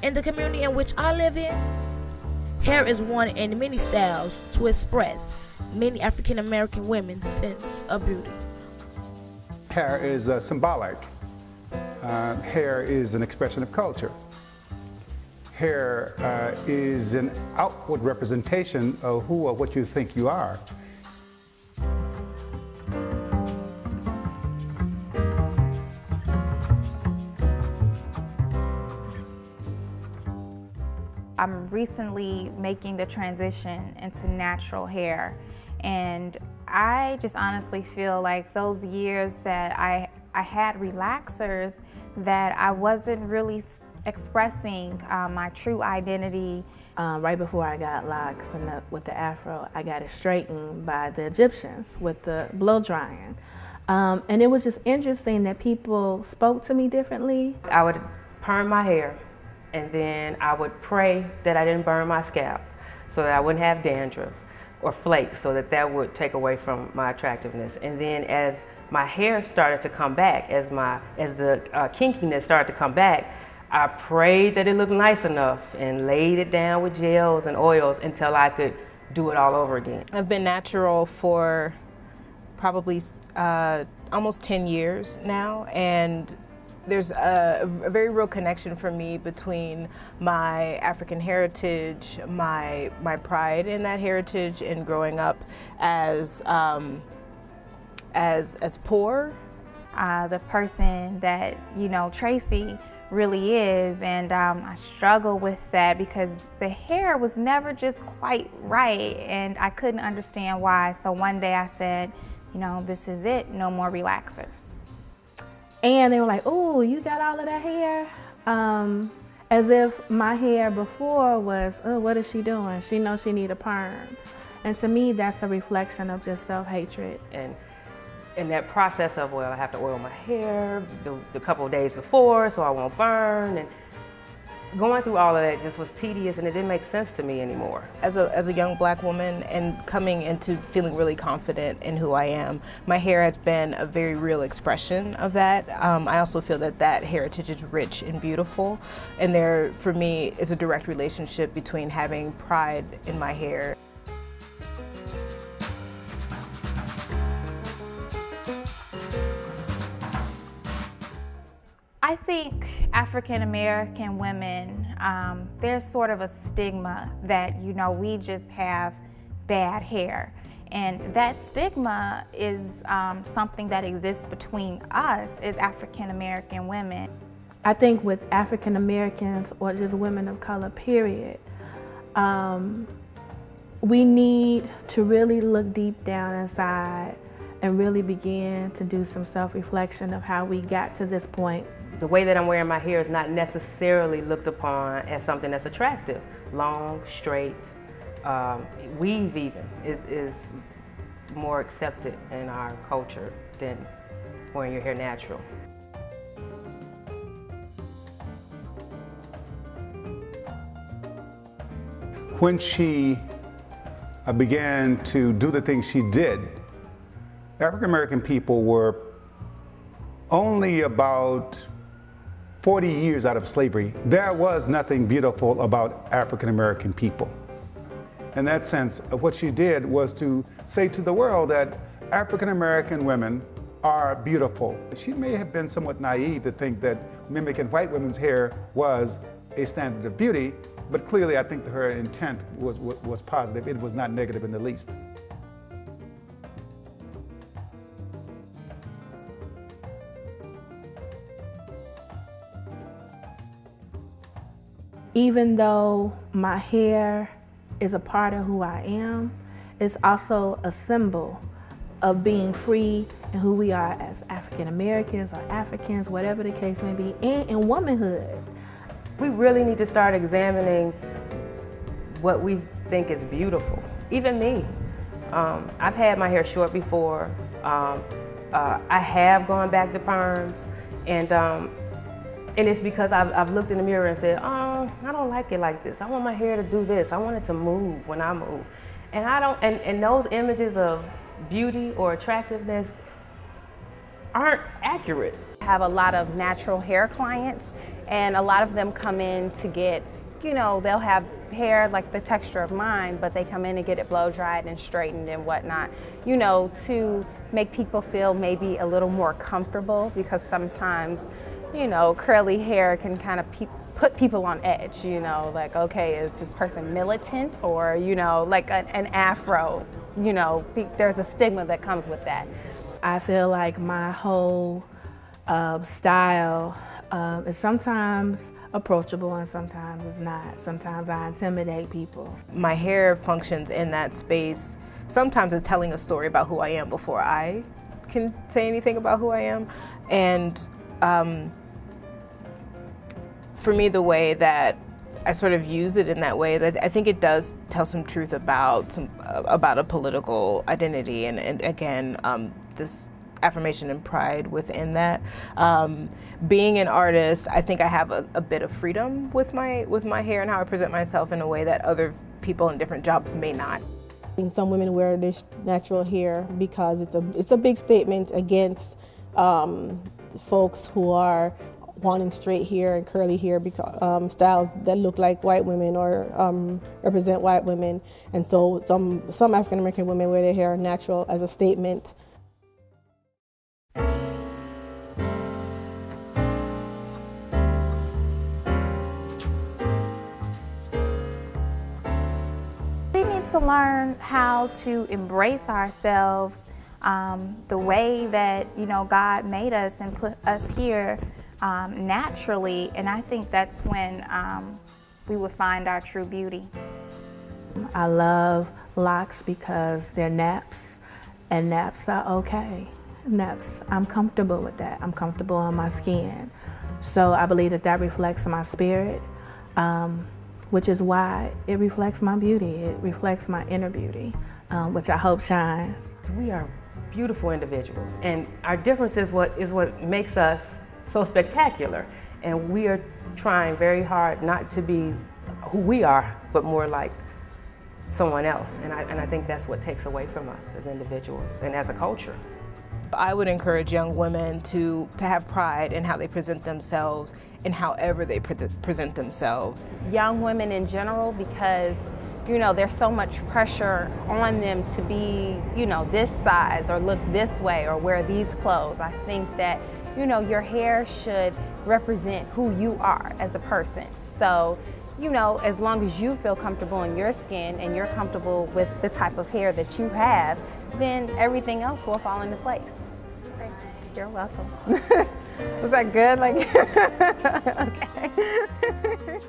In the community in which I live in, hair is worn in many styles to express many African American women's sense of beauty. Hair is symbolic. Hair is an expression of culture. Hair is an outward representation of who or what you think you are. I'm recently making the transition into natural hair, and I just honestly feel like those years that I had relaxers, that I wasn't really expressing my true identity. Right before I got locks and with the afro, I got it straightened by the Egyptians with the blow drying. And it was just interesting that people spoke to me differently. I would perm my hair, and then I would pray that I didn't burn my scalp so that I wouldn't have dandruff or flakes, so that would take away from my attractiveness. And then as my hair started to come back, as the kinkiness started to come back, I prayed that it looked nice enough and laid it down with gels and oils until I could do it all over again. I've been natural for probably almost 10 years now, and there's a very real connection for me between my African heritage, my pride in that heritage, and growing up as poor. The person that, you know, Tracee really is, and I struggle with that because the hair was never just quite right, and I couldn't understand why. So one day I said, you know, this is it, no more relaxers. And they were like, oh, you got all of that hair? As if my hair before was, oh, what is she doing? She knows she need a perm. And to me, that's a reflection of just self-hatred. And in that process of, well, I have to oil my hair the couple of days before so I won't burn, and going through all of that just was tedious, and it didn't make sense to me anymore. As a young black woman and coming into feeling really confident in who I am, my hair has been a very real expression of that. I also feel that that heritage is rich and beautiful, and there, for me, is a direct relationship between having pride in my hair. I think African American women, there's sort of a stigma that, you know, we just have bad hair. And that stigma is something that exists between us as African American women. I think with African Americans, or just women of color, period, we need to really look deep down inside and really begin to do some self-reflection of how we got to this point. The way that I'm wearing my hair is not necessarily looked upon as something that's attractive. Long, straight, weave even is more accepted in our culture than wearing your hair natural. When she began to do the things she did, African American people were only about 40 years out of slavery. There was nothing beautiful about African American people. In that sense, what she did was to say to the world that African American women are beautiful. She may have been somewhat naive to think that mimicking white women's hair was a standard of beauty, but clearly I think that her intent was positive. It was not negative in the least. Even though my hair is a part of who I am, it's also a symbol of being free and who we are as African Americans or Africans, whatever the case may be, and in womanhood. We really need to start examining what we think is beautiful. Even me. I've had my hair short before. I have gone back to perms, and it's because I've looked in the mirror and said, oh, I don't like it like this. I want my hair to do this. I want it to move when I move. And I don't, and those images of beauty or attractiveness, aren't accurate. I have a lot of natural hair clients, and a lot of them come in to get, you know, they'll have hair like the texture of mine, but they come in and get it blow dried and straightened and whatnot, you know, to make people feel maybe a little more comfortable, because sometimes, you know, curly hair can kind of put people on edge, you know, like, okay, is this person militant, or, you know, like an afro, you know, there's a stigma that comes with that. I feel like my whole style is sometimes approachable and sometimes it's not. Sometimes I intimidate people. My hair functions in that space. Sometimes it's telling a story about who I am before I can say anything about who I am. And for me, the way that I sort of use it in that way, I think it does tell some truth about a political identity, and again, this affirmation and pride within that. Being an artist, I think I have a bit of freedom with my hair and how I present myself in a way that other people in different jobs may not. Some women wear this natural hair because it's a big statement against folks who are wanting straight hair and curly hair, because styles that look like white women or represent white women, and so some African American women wear their hair natural as a statement. We need to learn how to embrace ourselves the way that, you know, God made us and put us here naturally, and I think that's when we would find our true beauty. I love locks because they're naps, and naps are okay. Naps, I'm comfortable with that. I'm comfortable on my skin. So I believe that reflects my spirit, which is why it reflects my beauty. It reflects my inner beauty, which I hope shines. We are beautiful individuals, and our difference is what makes us so spectacular, and we are trying very hard not to be who we are, but more like someone else, and I think that's what takes away from us as individuals and as a culture. I would encourage young women to have pride in how they present themselves and however they present themselves. Young women in general, because, you know, there's so much pressure on them to be, you know, this size or look this way or wear these clothes. I think that, you know, your hair should represent who you are as a person. So, you know, as long as you feel comfortable in your skin and you're comfortable with the type of hair that you have, then everything else will fall into place. You're welcome. Was that good? Like, okay.